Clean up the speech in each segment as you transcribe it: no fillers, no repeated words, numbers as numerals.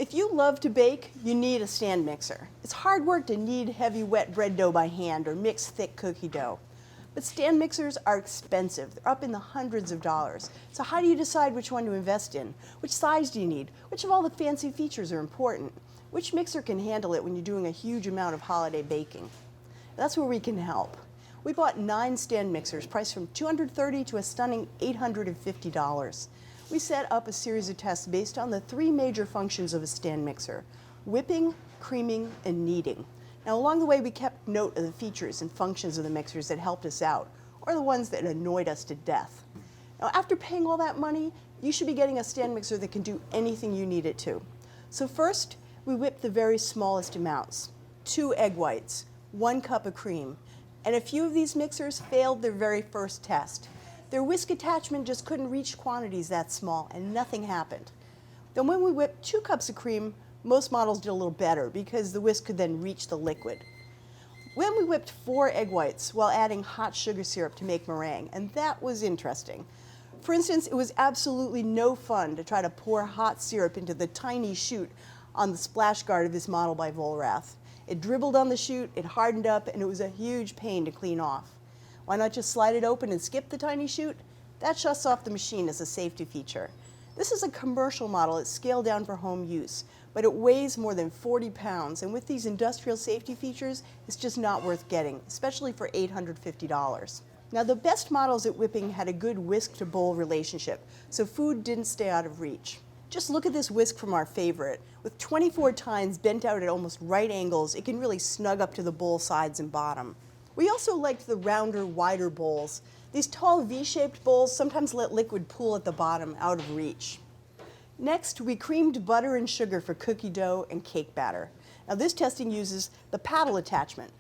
If you love to bake, you need a stand mixer. It's hard work to knead heavy wet bread dough by hand or mix thick cookie dough. But stand mixers are expensive. They're up in the hundreds of dollars. So how do you decide which one to invest in? Which size do you need? Which of all the fancy features are important? Which mixer can handle it when you're doing a huge amount of holiday baking? That's where we can help. We bought 9 stand mixers priced from $230 to a stunning $850. We set up a series of tests based on the 3 major functions of a stand mixer: whipping, creaming, and kneading. Now, along the way, we kept note of the features and functions of the mixers that helped us out, or the ones that annoyed us to death. Now, after paying all that money, you should be getting a stand mixer that can do anything you need it to. So first, we whipped the very smallest amounts: 2 egg whites, 1 cup of cream, and a few of these mixers failed their very first test. Their whisk attachment just couldn't reach quantities that small, and nothing happened. Then when we whipped 2 cups of cream, most models did a little better because the whisk could then reach the liquid. When we whipped 4 egg whites while adding hot sugar syrup to make meringue, and that was interesting. For instance, it was absolutely no fun to try to pour hot syrup into the tiny chute on the splash guard of this model by Vollrath. It dribbled on the chute, it hardened up, and it was a huge pain to clean off. Why not just slide it open and skip the tiny chute? That shuts off the machine as a safety feature. This is a commercial model. It's scaled down for home use, but it weighs more than 40 pounds, and with these industrial safety features, it's just not worth getting, especially for $850. Now, the best models at whipping had a good whisk-to-bowl relationship, so food didn't stay out of reach. Just look at this whisk from our favorite. With 24 tines bent out at almost right angles, it can really snug up to the bowl sides and bottom. We also liked the rounder, wider bowls. These tall V-shaped bowls sometimes let liquid pool at the bottom, out of reach. Next, we creamed butter and sugar for cookie dough and cake batter. Now, this testing uses the paddle attachment.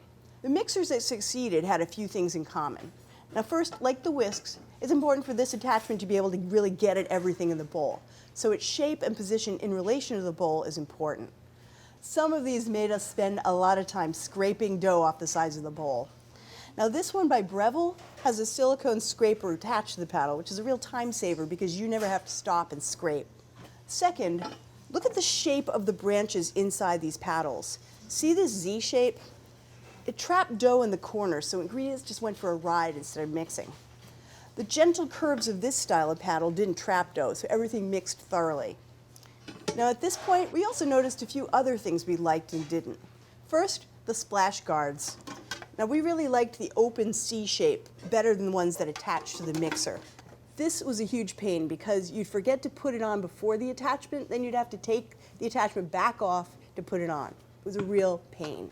The mixers that succeeded had a few things in common. Now, first, like the whisks, it's important for this attachment to be able to really get at everything in the bowl. So its shape and position in relation to the bowl is important. Some of these made us spend a lot of time scraping dough off the sides of the bowl. Now, this one by Breville has a silicone scraper attached to the paddle, which is a real time saver because you never have to stop and scrape. Second, look at the shape of the branches inside these paddles. See this Z shape? It trapped dough in the corner, so ingredients just went for a ride instead of mixing. The gentle curves of this style of paddle didn't trap dough, so everything mixed thoroughly. Now, at this point, we also noticed a few other things we liked and didn't. First, the splash guards. Now, we really liked the open C shape better than the ones that attached to the mixer. This was a huge pain because you'd forget to put it on before the attachment, then you'd have to take the attachment back off to put it on. It was a real pain.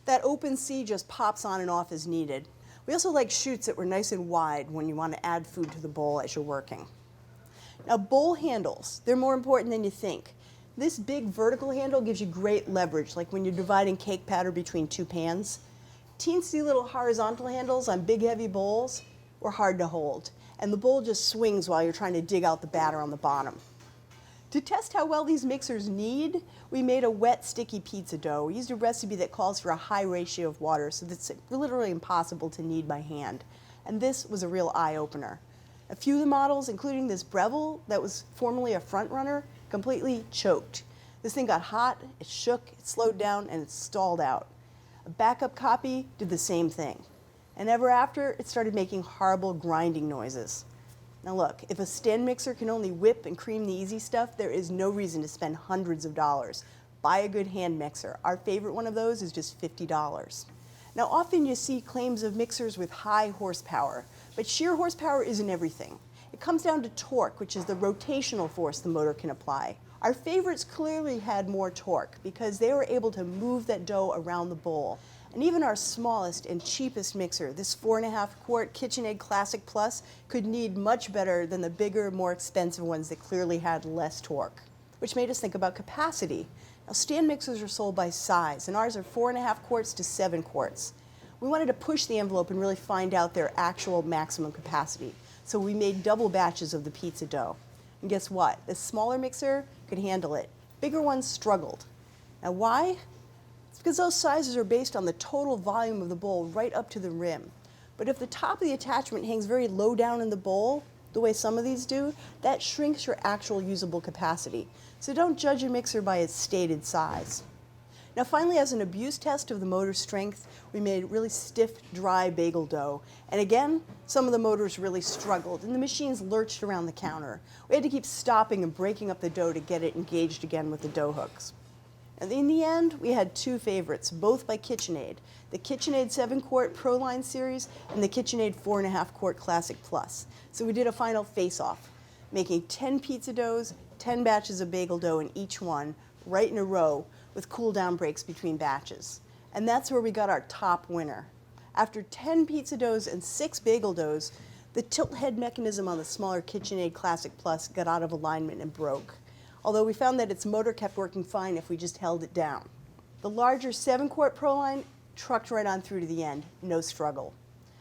That open C just pops on and off as needed. We also like chutes that were nice and wide when you want to add food to the bowl as you're working. Now, bowl handles, they're more important than you think. This big vertical handle gives you great leverage, like when you're dividing cake batter between 2 pans. Teensy little horizontal handles on big heavy bowls were hard to hold, and the bowl just swings while you're trying to dig out the batter on the bottom. To test how well these mixers knead, we made a wet, sticky pizza dough. We used a recipe that calls for a high ratio of water, so it's literally impossible to knead by hand. And this was a real eye-opener. A few of the models, including this Breville that was formerly a front runner, completely choked. This thing got hot, it shook, it slowed down, and it stalled out. A backup copy did the same thing. And ever after, it started making horrible grinding noises. Now look, if a stand mixer can only whip and cream the easy stuff, there is no reason to spend hundreds of dollars. Buy a good hand mixer. Our favorite one of those is just $50. Now, often you see claims of mixers with high horsepower, but sheer horsepower isn't everything. It comes down to torque, which is the rotational force the motor can apply. Our favorites clearly had more torque because they were able to move that dough around the bowl. And even our smallest and cheapest mixer, this 4.5 quart KitchenAid Classic Plus, could knead much better than the bigger, more expensive ones that clearly had less torque, which made us think about capacity. Now, stand mixers are sold by size, and ours are 4.5 quarts to 7 quarts. We wanted to push the envelope and really find out their actual maximum capacity, so we made double batches of the pizza dough. And guess what? The smaller mixer could handle it. Bigger ones struggled. Now, why? It's because those sizes are based on the total volume of the bowl right up to the rim. But if the top of the attachment hangs very low down in the bowl, the way some of these do, that shrinks your actual usable capacity. So don't judge a mixer by its stated size. Now finally, as an abuse test of the motor's strength, we made really stiff, dry bagel dough. And again, some of the motors really struggled, and the machines lurched around the counter. We had to keep stopping and breaking up the dough to get it engaged again with the dough hooks. And in the end, we had two favorites, both by KitchenAid, the KitchenAid 7-quart Pro Line series and the KitchenAid 4.5-quart Classic Plus. So we did a final face-off, making 10 pizza doughs, 10 batches of bagel dough in each one, right in a row, with cool-down breaks between batches. And that's where we got our top winner. After 10 pizza doughs and 6 bagel doughs, the tilt head mechanism on the smaller KitchenAid Classic Plus got out of alignment and broke, although we found that its motor kept working fine if we just held it down. The larger 7-quart Pro Line trucked right on through to the end, no struggle.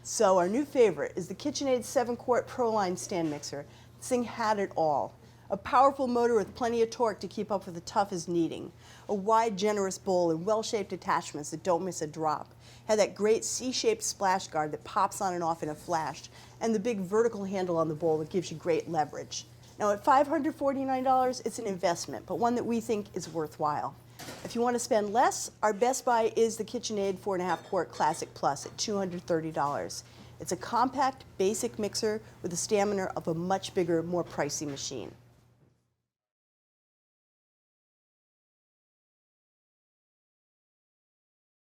So our new favorite is the KitchenAid 7-quart Pro Line stand mixer. This thing had it all. A powerful motor with plenty of torque to keep up with the toughest kneading. A wide, generous bowl and well-shaped attachments that don't miss a drop. Had that great C-shaped splash guard that pops on and off in a flash. And the big vertical handle on the bowl that gives you great leverage. Now at $549, it's an investment, but one that we think is worthwhile. If you want to spend less, our best buy is the KitchenAid 4.5-quart Classic Plus at $230. It's a compact, basic mixer with the stamina of a much bigger, more pricey machine.